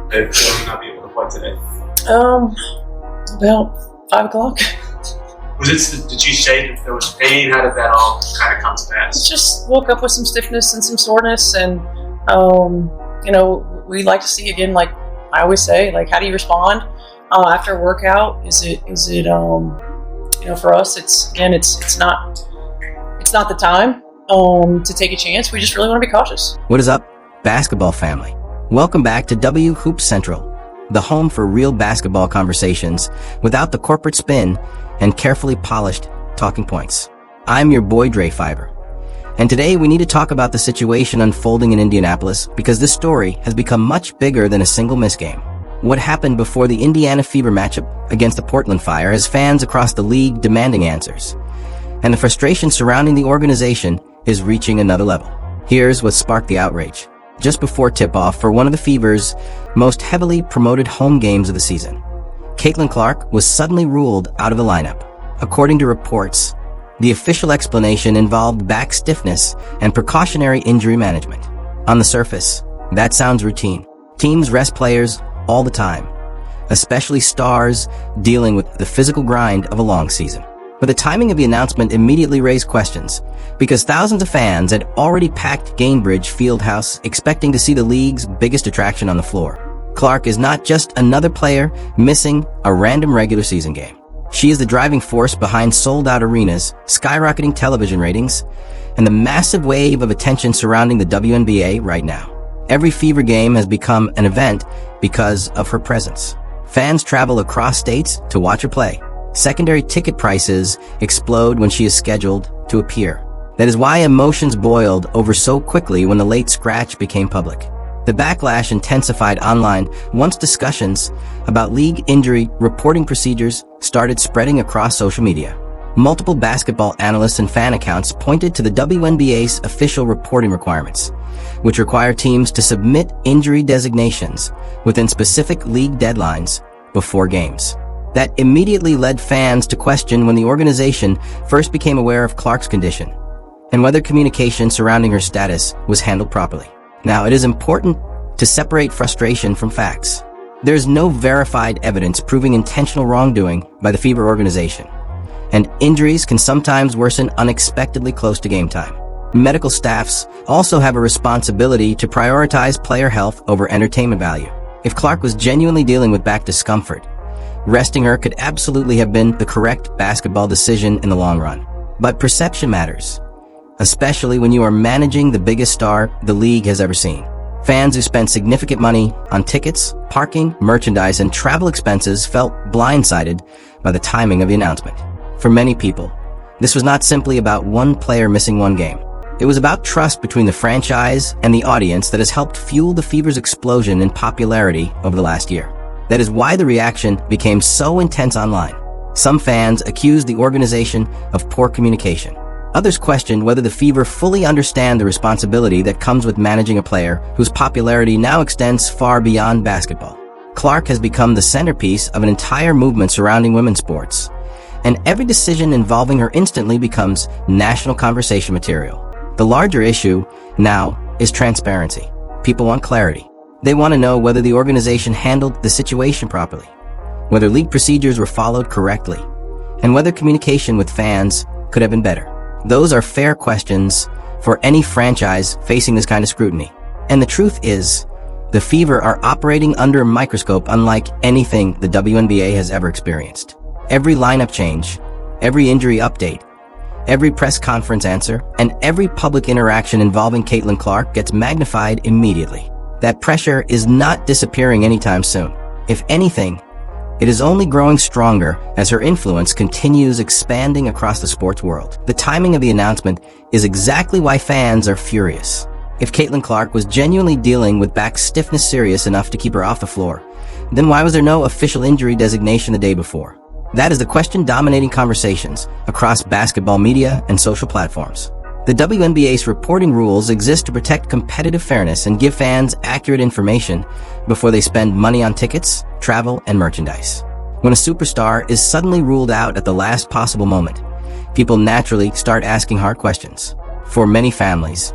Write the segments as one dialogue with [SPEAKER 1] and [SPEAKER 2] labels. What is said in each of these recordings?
[SPEAKER 1] that will not be able to play today?
[SPEAKER 2] About 5 o'clock.
[SPEAKER 1] Did you say that there was pain? How did that all kind of come to pass?
[SPEAKER 2] Just woke up with some stiffness and some soreness, and we like to see again. Like I always say, like how do you respond after a workout? Is it for us? It's not the time to take a chance. We just really want to be cautious.
[SPEAKER 3] What is up, basketball family? Welcome back to W Hoop Central, the home for real basketball conversations without the corporate spin and carefully polished talking points. I'm your boy Dre Fiber, and today we need to talk about the situation unfolding in Indianapolis because this story has become much bigger than a single miss game. What happened before the Indiana Fever matchup against the Portland Fire has fans across the league demanding answers, and the frustration surrounding the organization is reaching another level. Here's what sparked the outrage. Just before tip-off for one of the Fever's most heavily promoted home games of the season, Caitlin Clark was suddenly ruled out of the lineup. According to reports, the official explanation involved back stiffness and precautionary injury management. On the surface, that sounds routine. Teams rest players all the time, especially stars dealing with the physical grind of a long season. But the timing of the announcement immediately raised questions because thousands of fans had already packed Gainbridge Fieldhouse expecting to see the league's biggest attraction on the floor. Clark is not just another player missing a random regular season game. She is the driving force behind sold-out arenas, skyrocketing television ratings, and the massive wave of attention surrounding the WNBA right now. Every Fever game has become an event because of her presence. Fans travel across states to watch her play. Secondary ticket prices explode when she is scheduled to appear. That is why emotions boiled over so quickly when the late scratch became public. The backlash intensified online once discussions about league injury reporting procedures started spreading across social media. Multiple basketball analysts and fan accounts pointed to the WNBA's official reporting requirements, which require teams to submit injury designations within specific league deadlines before games. That immediately led fans to question when the organization first became aware of Clark's condition and whether communication surrounding her status was handled properly. Now, it is important to separate frustration from facts. There is no verified evidence proving intentional wrongdoing by the Fever organization, and injuries can sometimes worsen unexpectedly close to game time. Medical staffs also have a responsibility to prioritize player health over entertainment value. If Clark was genuinely dealing with back discomfort, resting her could absolutely have been the correct basketball decision in the long run. But perception matters, especially when you are managing the biggest star the league has ever seen. Fans who spent significant money on tickets, parking, merchandise, and travel expenses felt blindsided by the timing of the announcement. For many people, this was not simply about one player missing one game. It was about trust between the franchise and the audience that has helped fuel the Fever's explosion in popularity over the last year. That is why the reaction became so intense online. Some fans accused the organization of poor communication. Others questioned whether the Fever fully understand the responsibility that comes with managing a player whose popularity now extends far beyond basketball. Clark has become the centerpiece of an entire movement surrounding women's sports, and every decision involving her instantly becomes national conversation material. The larger issue now is transparency. People want clarity. They want to know whether the organization handled the situation properly, whether league procedures were followed correctly, and whether communication with fans could have been better. Those are fair questions for any franchise facing this kind of scrutiny. And the truth is, the Fever are operating under a microscope unlike anything the WNBA has ever experienced. Every lineup change, every injury update, every press conference answer, and every public interaction involving Caitlin Clark gets magnified immediately. That pressure is not disappearing anytime soon. If anything, it is only growing stronger as her influence continues expanding across the sports world. The timing of the announcement is exactly why fans are furious. If Caitlin Clark was genuinely dealing with back stiffness serious enough to keep her off the floor, then why was there no official injury designation the day before? That is the question dominating conversations across basketball media and social platforms. The WNBA's reporting rules exist to protect competitive fairness and give fans accurate information before they spend money on tickets, travel, and merchandise. When a superstar is suddenly ruled out at the last possible moment, people naturally start asking hard questions. For many families,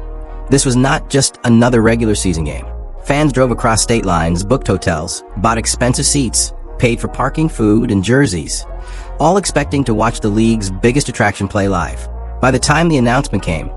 [SPEAKER 3] this was not just another regular season game. Fans drove across state lines, booked hotels, bought expensive seats, paid for parking, food, and jerseys, all expecting to watch the league's biggest attraction play live. By the time the announcement came,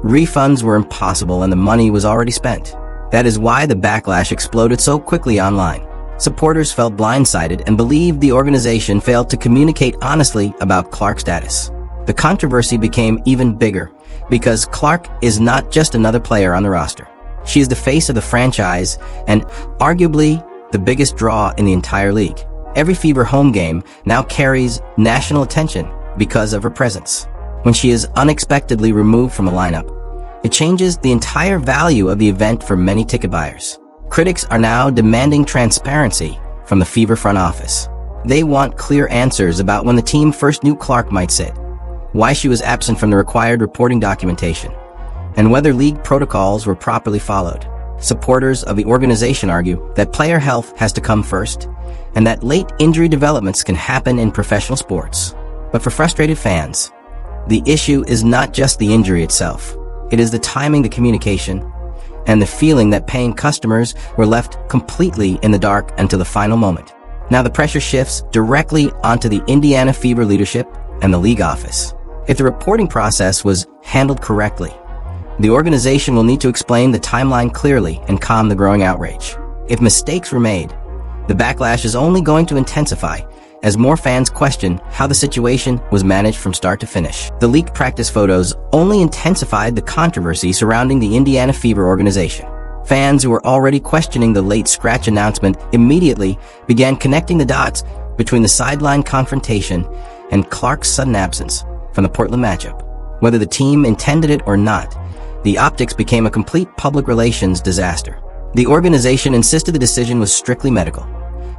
[SPEAKER 3] refunds were impossible and the money was already spent. That is why the backlash exploded so quickly online. Supporters felt blindsided and believed the organization failed to communicate honestly about Clark's status. The controversy became even bigger because Clark is not just another player on the roster. She is the face of the franchise and arguably the biggest draw in the entire league. Every Fever home game now carries national attention because of her presence. When she is unexpectedly removed from a lineup, it changes the entire value of the event for many ticket buyers. Critics are now demanding transparency from the Fever front office. They want clear answers about when the team first knew Clark might sit, why she was absent from the required reporting documentation, and whether league protocols were properly followed. Supporters of the organization argue that player health has to come first, and that late injury developments can happen in professional sports. But for frustrated fans, the issue is not just the injury itself. It is the timing, the communication, and the feeling that paying customers were left completely in the dark until the final moment. Now the pressure shifts directly onto the Indiana Fever leadership and the league office. If the reporting process was handled correctly, the organization will need to explain the timeline clearly and calm the growing outrage. If mistakes were made, the backlash is only going to intensify as more fans question how the situation was managed from start to finish. The leaked practice photos only intensified the controversy surrounding the Indiana Fever organization. Fans who were already questioning the late scratch announcement immediately began connecting the dots between the sideline confrontation and Clark's sudden absence from the Portland matchup. Whether the team intended it or not, the optics became a complete public relations disaster. The organization insisted the decision was strictly medical,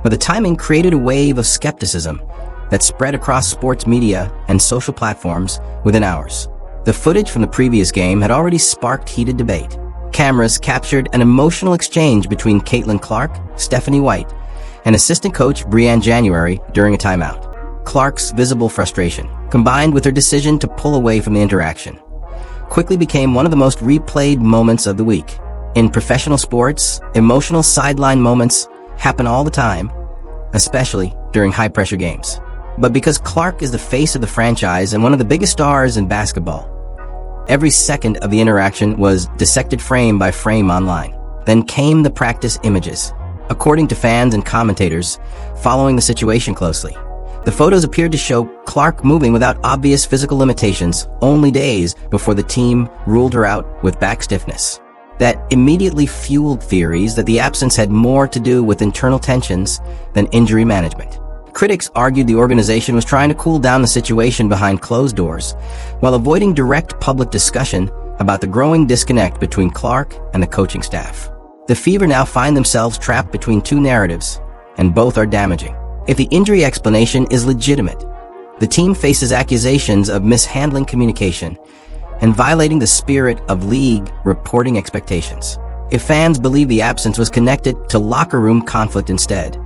[SPEAKER 3] but the timing created a wave of skepticism that spread across sports media and social platforms within hours. The footage from the previous game had already sparked heated debate. Cameras captured an emotional exchange between Caitlin Clark, Stephanie White, and assistant coach Brianne January during a timeout. Clark's visible frustration, combined with her decision to pull away from the interaction, quickly became one of the most replayed moments of the week. In professional sports, emotional sideline moments happen all the time, especially during high-pressure games. But because Clark is the face of the franchise and one of the biggest stars in basketball, every second of the interaction was dissected frame by frame online. Then came the practice images. According to fans and commentators following the situation closely, the photos appeared to show Clark moving without obvious physical limitations only days before the team ruled her out with back stiffness. That immediately fueled theories that the absence had more to do with internal tensions than injury management. Critics argued the organization was trying to cool down the situation behind closed doors, while avoiding direct public discussion about the growing disconnect between Clark and the coaching staff. The Fever now find themselves trapped between two narratives, and both are damaging. If the injury explanation is legitimate, the team faces accusations of mishandling communication and violating the spirit of league reporting expectations. If fans believe the absence was connected to locker room conflict instead,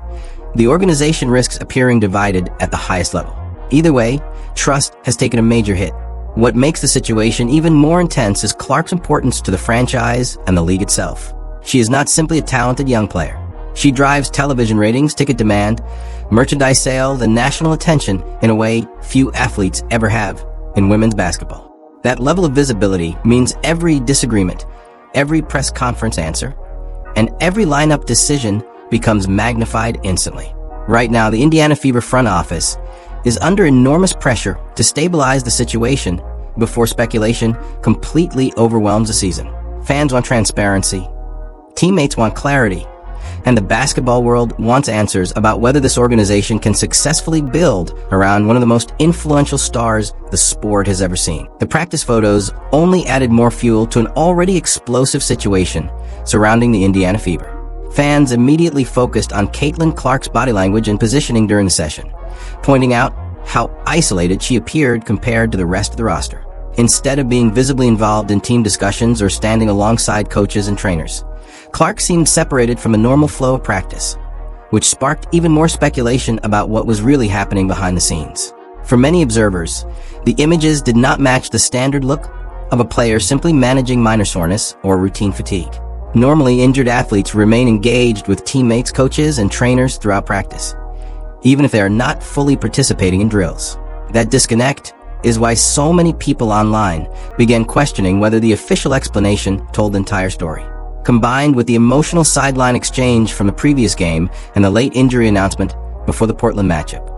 [SPEAKER 3] the organization risks appearing divided at the highest level. Either way, trust has taken a major hit. What makes the situation even more intense is Clark's importance to the franchise and the league itself. She is not simply a talented young player. She drives television ratings, ticket demand, merchandise sales, and national attention in a way few athletes ever have in women's basketball. That level of visibility means every disagreement, every press conference answer, and every lineup decision becomes magnified instantly. Right now, the Indiana Fever front office is under enormous pressure to stabilize the situation before speculation completely overwhelms the season. Fans want transparency, teammates want clarity, and the basketball world wants answers about whether this organization can successfully build around one of the most influential stars the sport has ever seen. The practice photos only added more fuel to an already explosive situation surrounding the Indiana Fever. Fans immediately focused on Caitlin Clark's body language and positioning during the session, pointing out how isolated she appeared compared to the rest of the roster. Instead of being visibly involved in team discussions or standing alongside coaches and trainers, Clark seemed separated from the normal flow of practice, which sparked even more speculation about what was really happening behind the scenes. For many observers, the images did not match the standard look of a player simply managing minor soreness or routine fatigue. Normally, injured athletes remain engaged with teammates, coaches, and trainers throughout practice, even if they are not fully participating in drills. That disconnect is why so many people online began questioning whether the official explanation told the entire story. Combined with the emotional sideline exchange from the previous game and the late injury announcement before the Portland matchup,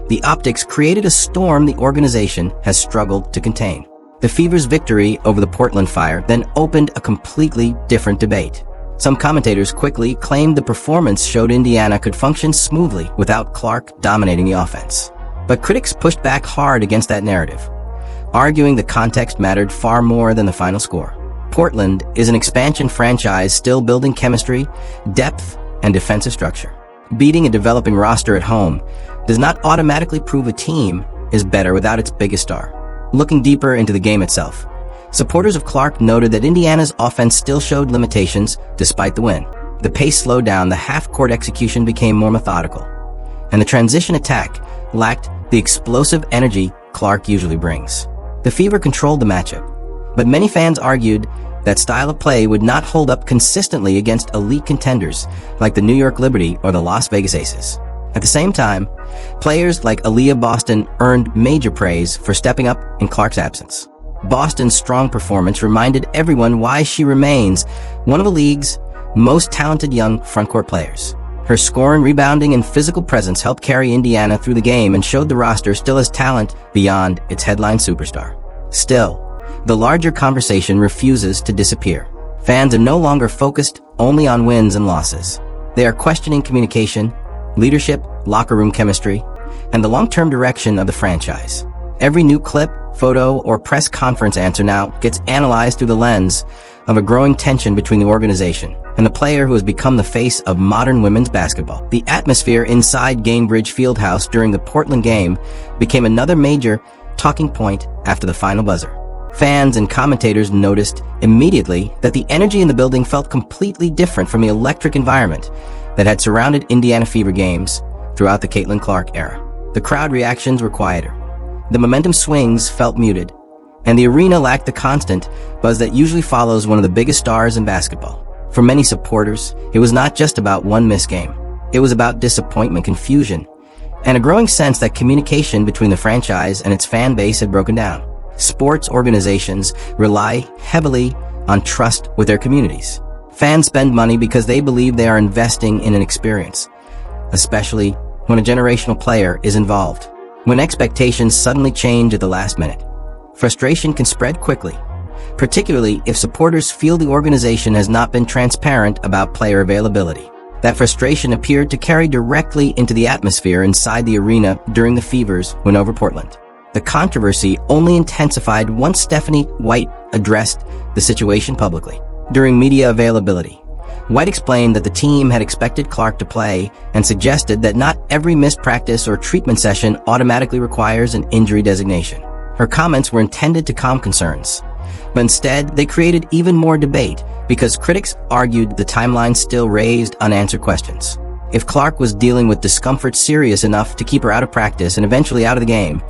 [SPEAKER 3] the optics created a storm the organization has struggled to contain. The Fever's victory over the Portland Fire then opened a completely different debate. Some commentators quickly claimed the performance showed Indiana could function smoothly without Clark dominating the offense. But critics pushed back hard against that narrative, arguing the context mattered far more than the final score. Portland is an expansion franchise still building chemistry, depth, and defensive structure. Beating a developing roster at home does not automatically prove a team is better without its biggest star. Looking deeper into the game itself, supporters of Clark noted that Indiana's offense still showed limitations despite the win. The pace slowed down, the half-court execution became more methodical, and the transition attack lacked the explosive energy Clark usually brings. The Fever controlled the matchup, but many fans argued that style of play would not hold up consistently against elite contenders like the New York Liberty or the Las Vegas Aces. At the same time, players like Aaliyah Boston earned major praise for stepping up in Clark's absence. Boston's strong performance reminded everyone why she remains one of the league's most talented young frontcourt players. Her scoring, rebounding, and physical presence helped carry Indiana through the game and showed the roster still has talent beyond its headline superstar. Still, the larger conversation refuses to disappear. Fans are no longer focused only on wins and losses. They are questioning communication, leadership, locker room chemistry, and the long-term direction of the franchise. Every new clip, photo, or press conference answer now gets analyzed through the lens of a growing tension between the organization and the player who has become the face of modern women's basketball. The atmosphere inside Gainbridge Fieldhouse during the Portland game became another major talking point after the final buzzer. Fans and commentators noticed immediately that the energy in the building felt completely different from the electric environment that had surrounded Indiana Fever games throughout the Caitlin Clark era. The crowd reactions were quieter. The momentum swings felt muted, and the arena lacked the constant buzz that usually follows one of the biggest stars in basketball. For many supporters, it was not just about one missed game. It was about disappointment, confusion, and a growing sense that communication between the franchise and its fan base had broken down. Sports organizations rely heavily on trust with their communities. Fans spend money because they believe they are investing in an experience, especially when a generational player is involved. When expectations suddenly change at the last minute, frustration can spread quickly, particularly if supporters feel the organization has not been transparent about player availability. That frustration appeared to carry directly into the atmosphere inside the arena during the Fever's win over Portland. The controversy only intensified once Stephanie White addressed the situation publicly. During media availability, White explained that the team had expected Clark to play and suggested that not every missed practice or treatment session automatically requires an injury designation. Her comments were intended to calm concerns, but instead they created even more debate because critics argued the timeline still raised unanswered questions. If Clark was dealing with discomfort serious enough to keep her out of practice and eventually out of the game,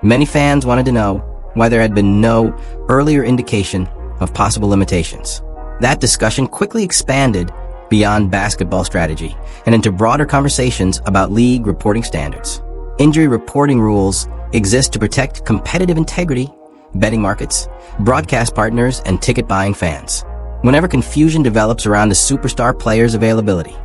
[SPEAKER 3] many fans wanted to know why there had been no earlier indication of possible limitations. That discussion quickly expanded beyond basketball strategy and into broader conversations about league reporting standards. Injury reporting rules exist to protect competitive integrity, betting markets, broadcast partners, and ticket-buying fans. Whenever confusion develops around a superstar player's availability,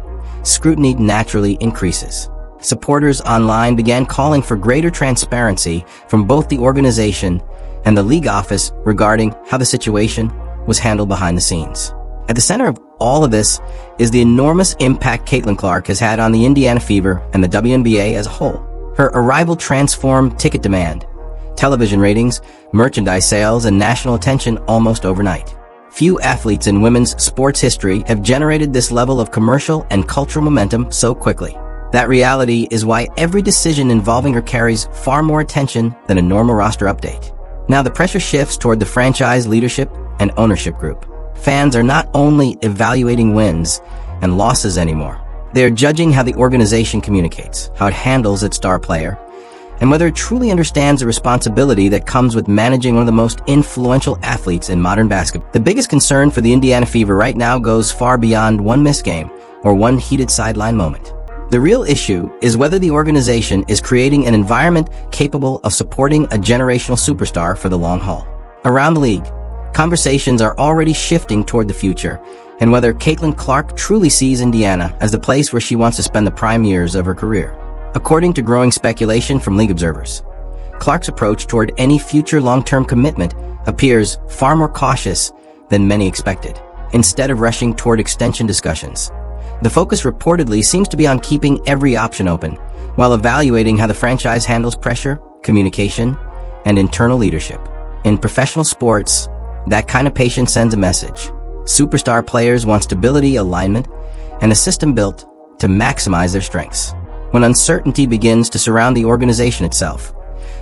[SPEAKER 3] scrutiny naturally increases. Supporters online began calling for greater transparency from both the organization and the league office regarding how the situation was handled behind the scenes. At the center of all of this is the enormous impact Caitlin Clark has had on the Indiana Fever and the WNBA as a whole. Her arrival transformed ticket demand, television ratings, merchandise sales, and national attention almost overnight. Few athletes in women's sports history have generated this level of commercial and cultural momentum so quickly. That reality is why every decision involving her carries far more attention than a normal roster update. Now the pressure shifts toward the franchise leadership and ownership group. Fans are not only evaluating wins and losses anymore. They are judging how the organization communicates, how it handles its star player, and whether it truly understands the responsibility that comes with managing one of the most influential athletes in modern basketball. The biggest concern for the Indiana Fever right now goes far beyond one missed game or one heated sideline moment. The real issue is whether the organization is creating an environment capable of supporting a generational superstar for the long haul. Around the league, conversations are already shifting toward the future and whether Caitlin Clark truly sees Indiana as the place where she wants to spend the prime years of her career. According to growing speculation from league observers, Clark's approach toward any future long-term commitment appears far more cautious than many expected. Instead of rushing toward extension discussions, the focus reportedly seems to be on keeping every option open while evaluating how the franchise handles pressure, communication, and internal leadership. In professional sports, that kind of patience sends a message. Superstar players want stability, alignment, and a system built to maximize their strengths. When uncertainty begins to surround the organization itself,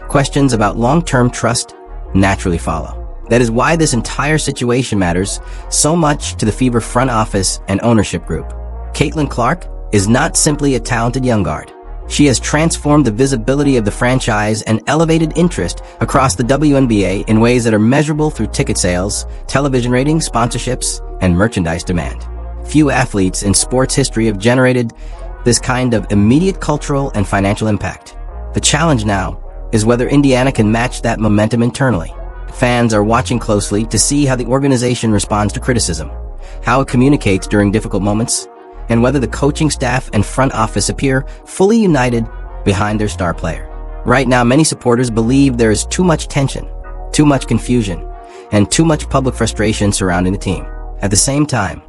[SPEAKER 3] questions about long-term trust naturally follow. That is why this entire situation matters so much to the Fever front office and ownership group. Caitlin Clark is not simply a talented young guard. She has transformed the visibility of the franchise and elevated interest across the WNBA in ways that are measurable through ticket sales, television ratings, sponsorships, and merchandise demand. Few athletes in sports history have generated this kind of immediate cultural and financial impact. The challenge now is whether Indiana can match that momentum internally. Fans are watching closely to see how the organization responds to criticism, how it communicates during difficult moments, and whether the coaching staff and front office appear fully united behind their star player. Right now, many supporters believe there is too much tension, too much confusion, and too much public frustration surrounding the team. At the same time,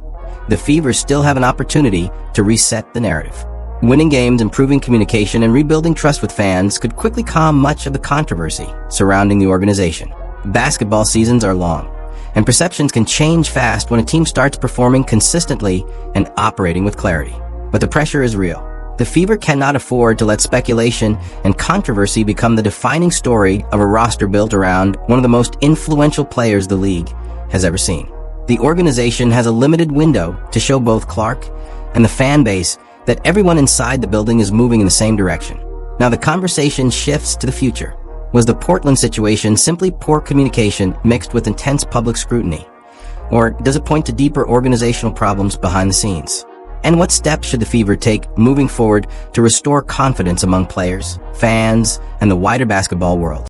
[SPEAKER 3] the Fever still have an opportunity to reset the narrative. Winning games, improving communication, and rebuilding trust with fans could quickly calm much of the controversy surrounding the organization. Basketball seasons are long, and perceptions can change fast when a team starts performing consistently and operating with clarity. But the pressure is real. The Fever cannot afford to let speculation and controversy become the defining story of a roster built around one of the most influential players the league has ever seen. The organization has a limited window to show both Clark and the fan base that everyone inside the building is moving in the same direction. Now the conversation shifts to the future. Was the Portland situation simply poor communication mixed with intense public scrutiny? Or does it point to deeper organizational problems behind the scenes? And what steps should the Fever take moving forward to restore confidence among players, fans, and the wider basketball world?